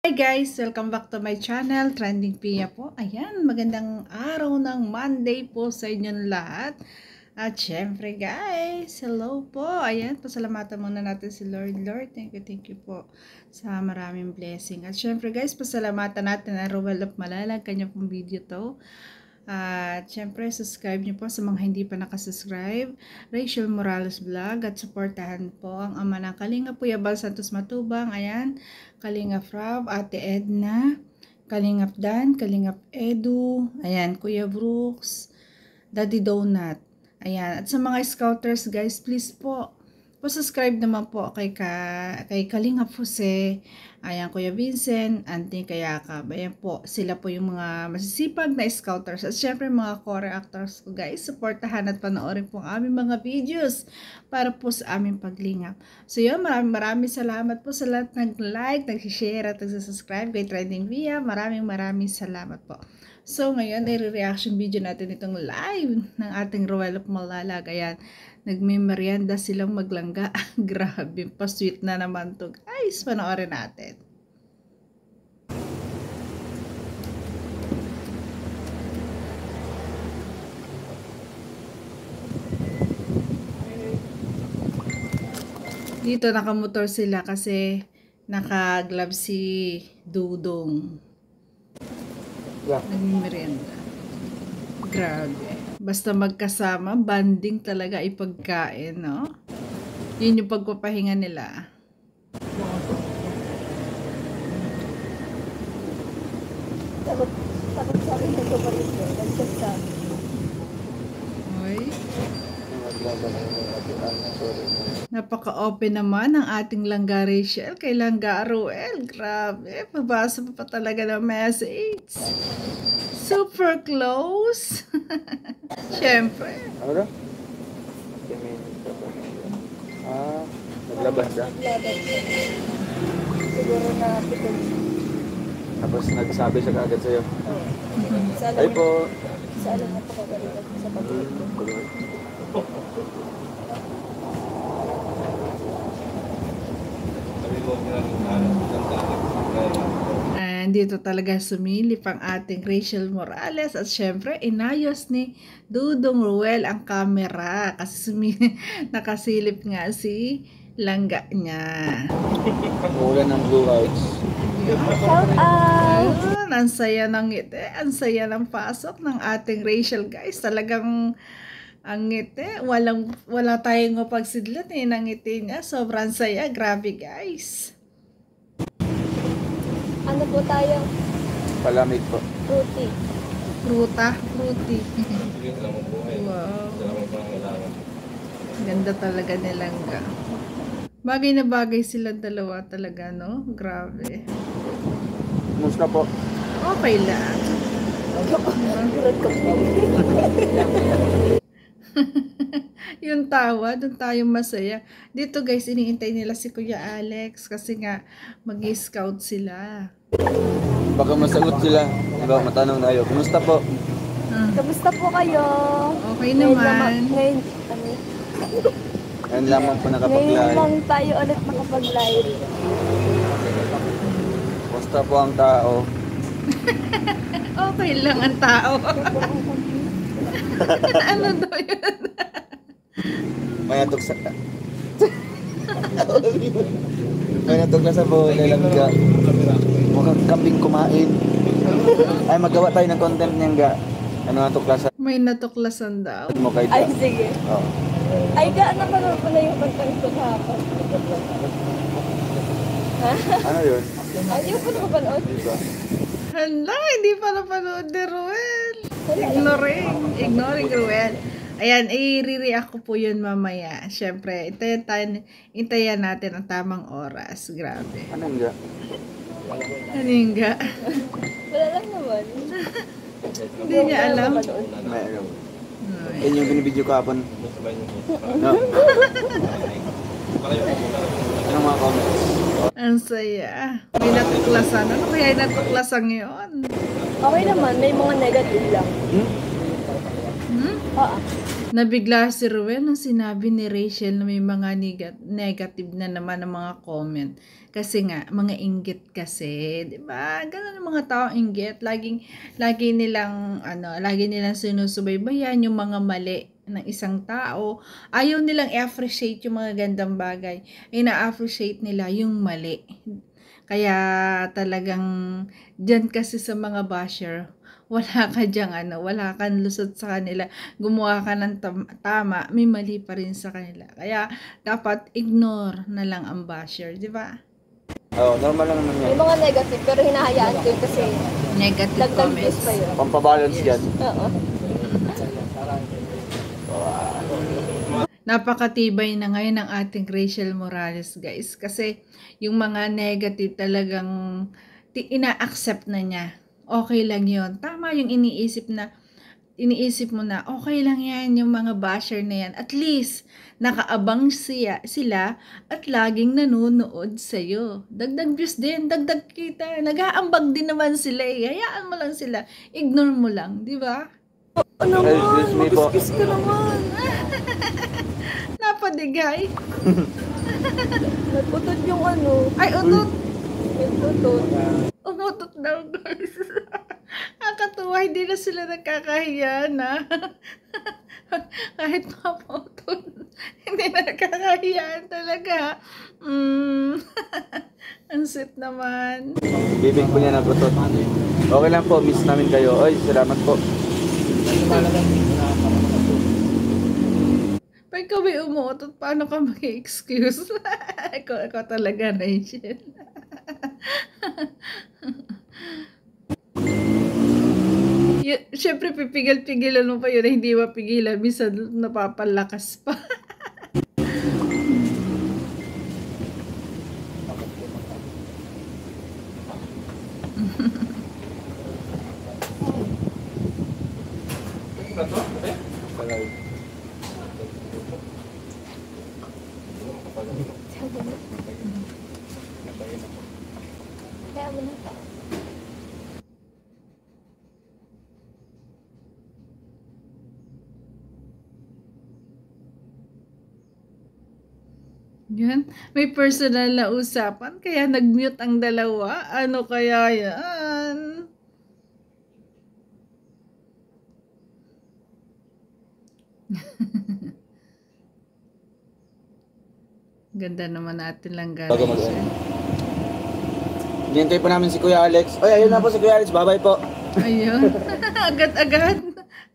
Hi guys! Welcome back to my channel, Trending Pia po. Ayan, magandang araw ng Monday po sa inyong lahat. At syempre guys, hello po. Ayan, pasalamatan muna natin si Lord. Lord, thank you po sa maraming blessing. At syempre guys, pasalamatan natin ang Ruel of Malalag, kanya pong video to. At syempre, subscribe niyo po sa mga hindi pa nakasubscribe. Rachel Morales Vlog at supportahan po ang ama ng Kalinga Kuya Bal Santos Matubang. Ayan, Kalinga Frab, Ate Edna, Kalingap Dan, Kalingap Edu, ayan, Kuya Brooks, Daddy Donut. Ayan, at sa mga scouters guys, please po, subscribe naman po kay Kalingap Jose, ayan, Kuya Vincent, Auntie Kayakab. Ayan po, sila po yung mga masisipag na scouters. At syempre mga core actors ko guys, supportahan at panoorin po ang aming mga videos para po sa aming paglingap. So yun, maraming salamat po sa lahat nag-like, nag-share at nag-subscribe kay Trending Via. Maraming salamat po. So ngayon, i-reaction video natin itong live ng ating Ruel of Malalag. Ayan, nagme-merienda silang maglangga. Grabe, pa-sweet na naman to guys. Panoorin natin. Dito nakamotor sila kasi naka-glove si Dudong. Nagme-merienda. Grabe. Basta magkasama, banding talaga ipagkain, no? Yun yung pagpapahinga nila. Takot sa akin na tumalit ko. Nagchat sa akin. Oy. Napaka-open naman ang ating Langga Rachel kay Langga Ruel. Grabe. Mabasa pa talaga ng message. Super close. Siyempre. Ano daw? Naglabas ka? Siguro na pitong. Tapos nagsabi siya kaagad sa'yo. Sa Ay po. alam na po kagalitan sa pag-ulit ko. And dito talaga sumilip ang ating Rachel Morales at syempre inayos ni Dudong Ruel ang camera kasi nakasilip nga si Langga niya. Ulan ng blue eyes. Shout out! Ang saya ng ngiti, ang saya ng pasok ng ating Rachel guys. Talagang ang ngiti, wala tayong mapagsidlat ng ngiti niya. Sobrang saya, grabe guys. Ano po tayo? Palamig po. Fruity. Fruity. Wow. Ganda talaga ni Langga. Bagay na bagay sila dalawa talaga, no? Grabe. Kumusta po? Okay lang. Yung tawa, doon tayo masaya. Dito guys, iniintay nila si Kuya Alex kasi nga mag-scout sila. Baka masagot sila. Diba, matanong na kayo. Kumusta po? Kamusta po kayo? Okay naman. Ngayon lamang po nakapag-live. Ngayon lang tayo ulit nakapag-live. Kumusta po ang tao? Okay lang ang tao. Ano daw yun? May natuksa. May natukla sa buhay lang ka. Mukhang kambing kumain. Ay, magawa tayo ng content niyan ga. Ano natuklasan May natuklasan daw. mo kay Ay, Da? sige. Oo. Ay, gaano pa naman pala yung pagkang ko kahapon. Ha? Ano yun? Ay, yung po napapanood. Diba? Hala, hindi pa napanood ni Ruel. Ignoring Ruel. Ayan, i-react ko po yun mamaya. Siyempre, intayan natin ang tamang oras. Grabe. Ano yun ga? Haninga. Wala lang naman. Hindi niya alam. May ano? Yan yung binibideo kahapon. No? Anong mga comments? Ang saya. May natuklasan. Ano kaya yung natuklasan yun? Okay naman, may mga negative lang. Oo. Nabigla si Ruel nung sinabi ni Rachel na may mga negative na naman ng mga comment. Kasi nga, mga inggit kasi, 'di ba? Ganun ang mga tao inggit, lagi nilang sinusubaybayan yung mga mali ng isang tao. Ayaw nilang i-appreciate yung mga gandang bagay. Ina-appreciate nila yung mali. Kaya talagang diyan kasi sa mga basher, wala kang lusot sa kanila. Gumawa ka ng tama, may mali pa rin sa kanila. Kaya dapat ignore na lang ang basher, di ba? Oo, normal lang naman yan. May mga negative, pero hinahayaan ko yun kasi Negative dagdag views Iya. comments. pa yun. Pampabalance yan. Oo. Napakatibay na ngayon ng ating Rachel Morales, guys. Kasi yung mga negative talagang ina-accept na niya. Okay lang yon. Tama yung iniisip mo na okay lang yan yung mga basher na yan. At least, nakaabang sila at laging nanonood sa'yo. Dagdag views din, dagdag kita. Nag-aambag din naman sila eh. Hayaan mo lang sila. Ignore mo lang, di ba? Ano Ay, excuse me po. Kiss ka naman. Napadigay. Nagputot yung ano. Ay, utot. Nagputot. Umutot daw, guys. Nakakatuwa, hindi na sila nagkakahiya na. Kahit maputot, hindi na nagkakahiya talaga. Ang sweet naman. Bibig po niya nabutot. Okay lang po, miss namin kayo. Oy, salamat po. Pag ikaw may umutot, paano ka mag-excuse? Ikaw talaga, Rachel. Siyempre, pipigil-pigilan mo pa yun na hindi mapigilan. Minsan, napapalakas pa. Kaya mo na. Yan. May personal na usapan, kaya nag-mute ang dalawa. Ano kaya yan? Ganda naman natin lang Bago galing. mag-end. Hinihintay po namin si Kuya Alex. Oy, ayun na po si Kuya Alex. Bye-bye po. Ayun. Agad-agad.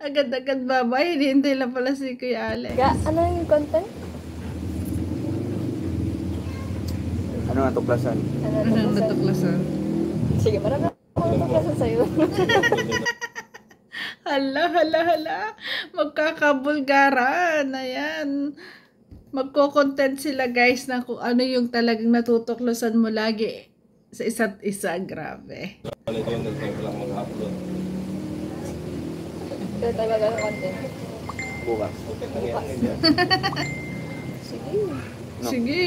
Agad-agad babay. Hinihintay lang pala si Kuya Alex. Kaya, ano yung content? Ano nga tuklasan? Ano Anong natuklasan? Sige, marami akong natuklasan sa'yo. Hala. Magkakabulgaran. Ayan. Magko-content sila, guys, na kung ano yung talagang natutuklasan mo lagi sa isa't isa. Grabe. Kaya tayo magagawa ng content. Bukas. Sige. No. Sige.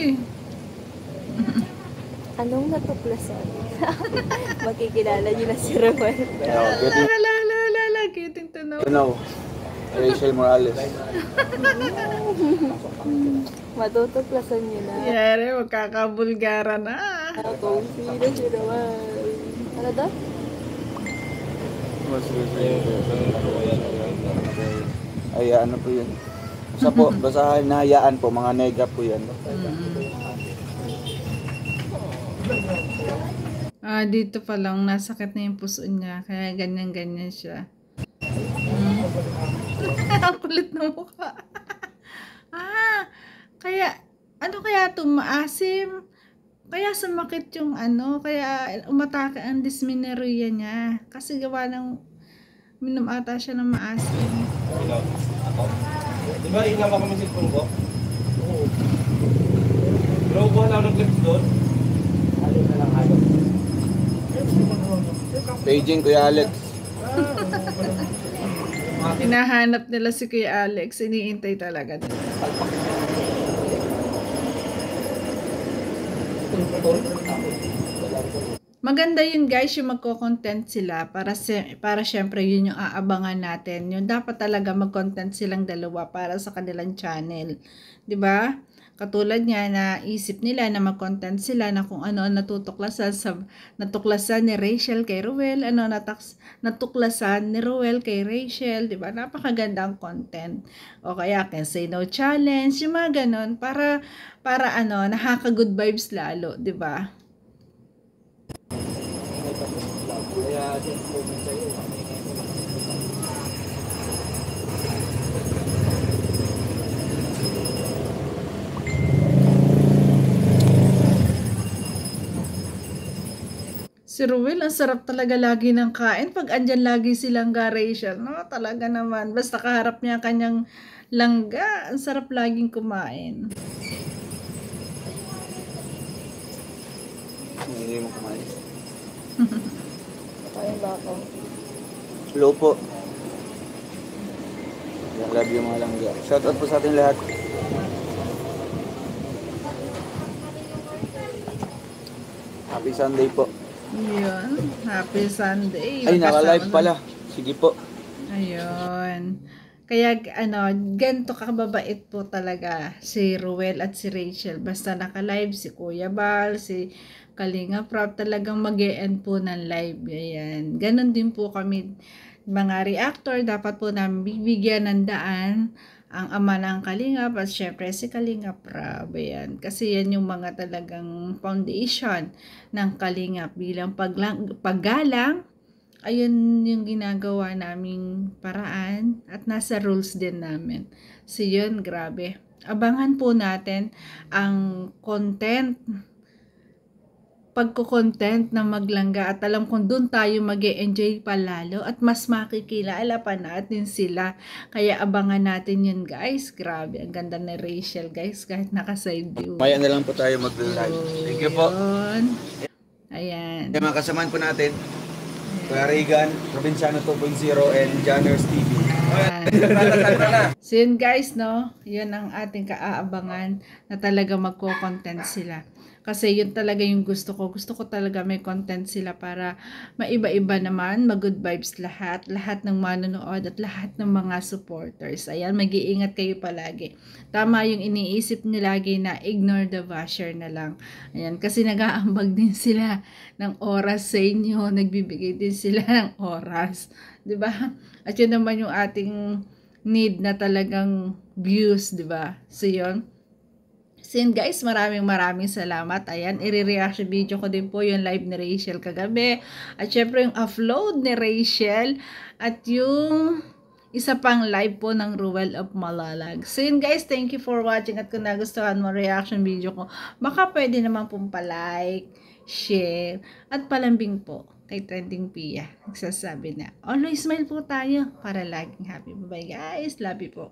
Anong natuklasan? Makikilala niyo na si Rowan. Hala. Getting to know. You know, Rachel Morales. Matutuklasan niyo na. Yare, magkakabulgaran na. Kung sino si Rowan. Ano daw? Ay, ano po yun? Basta po, basta hinahayaan po, mga nega po yan. Dito pa lang, nasakit na yung puso niya. Kaya ganyan-ganyan siya. Ang kulit na mukha. Ano kaya ito? Maasim? Kaya sumakit yung kaya umatake ang dysmenorrhea niya. Kasi gawa ng, minom ata siya ng maasim. Di ba inama kami sa cellphone ko? Oo. Pero buwan lang ng clips doon. Alin na lang halo. Paging Kuya Alex. Hinahanap nila si Kuya Alex. Iniintay talaga nila. Maganda yun guys, yung magko-content sila para syempre yun yung aabangan natin. Yung dapat talaga mag-content silang dalawa para sa kanilang channel. 'Di ba? Katulad niya na isip nila na mag-content sila na kung ano ang natuklasan ni Rachel kay Ruel, natuklasan ni Ruel kay Rachel, 'di ba? Napakagandang content. O kaya can say no challenge, yung mga ganon para nakaka-good vibes lalo, 'di ba? Kaya just comment sa'yo. Si Ruel, ang sarap talaga lagi ng kain. Pag andyan lagi silang Rachel, no? Talaga naman. Basta kaharap niya kanyang langga, ang sarap laging kumain. Hindi mo kumain. Kaya ba ako? Hello po. Love you mga langga. Shoutout po sa ating lahat. Happy Sunday po. Yun. Happy Sunday. Ay, naka-live Magkasama pala. Sige po. Ayun. Kaya ganito kababait po talaga si Ruel at si Rachel. Basta naka-live si Kuya Bal, si Kalinga Prab, talagang mag-e-end po ng live. Ayan. Ganon din po kami mga reactor. Dapat po namin bibigyan ng daan ang ama ng Kalingap at syempre si Kalinga Prab. Ayan. Kasi yan yung mga talagang foundation ng Kalingap bilang paggalang. Ayun yung ginagawa naming paraan at nasa rules din namin. So yun, grabe. Abangan po natin ang content, pagko-content ng Maglangga at alam kong doon tayo mag-e-enjoy palalo at mas makikilala pa natin sila. Kaya abangan natin yun guys. Grabe, ang ganda ni Rachel guys kahit naka-side view. Maya na lang po tayo mag-live. Thank you po. Yun. Ayan. Yung mga kasamahan po natin, Kuya Regan, Provinciano 2.0 and Janners TV. So yun guys, no? Yun ang ating kaaabangan na talaga magko-content sila. Kasi yun talaga yung gusto ko. Gusto ko talaga may content sila para maiba-iba naman, mag-good vibes lahat ng manonood at lahat ng mga supporters. Ayan, mag-iingat kayo palagi. Tama yung iniisip nyo lagi na ignore the basher na lang. Ayan, kasi nag-aambag din sila ng oras sa inyo. Nagbibigay din sila ng oras. 'Di ba? At yun naman yung ating need na talagang views, 'di ba? So yun. So yun guys, maraming salamat. Ayan, i-reaction video ko din po yung live ni Rachel kagabi. At syempre yung upload ni Rachel at yung isa pang live po ng Ruel of Malalag. So yun guys, thank you for watching at kung nagustuhan mo reaction video ko, baka pwede naman pong pa-like, share, at palambing po kay Trending Pia. Nagsasabi na, always smile po tayo para laging happy. Bye guys, love you po.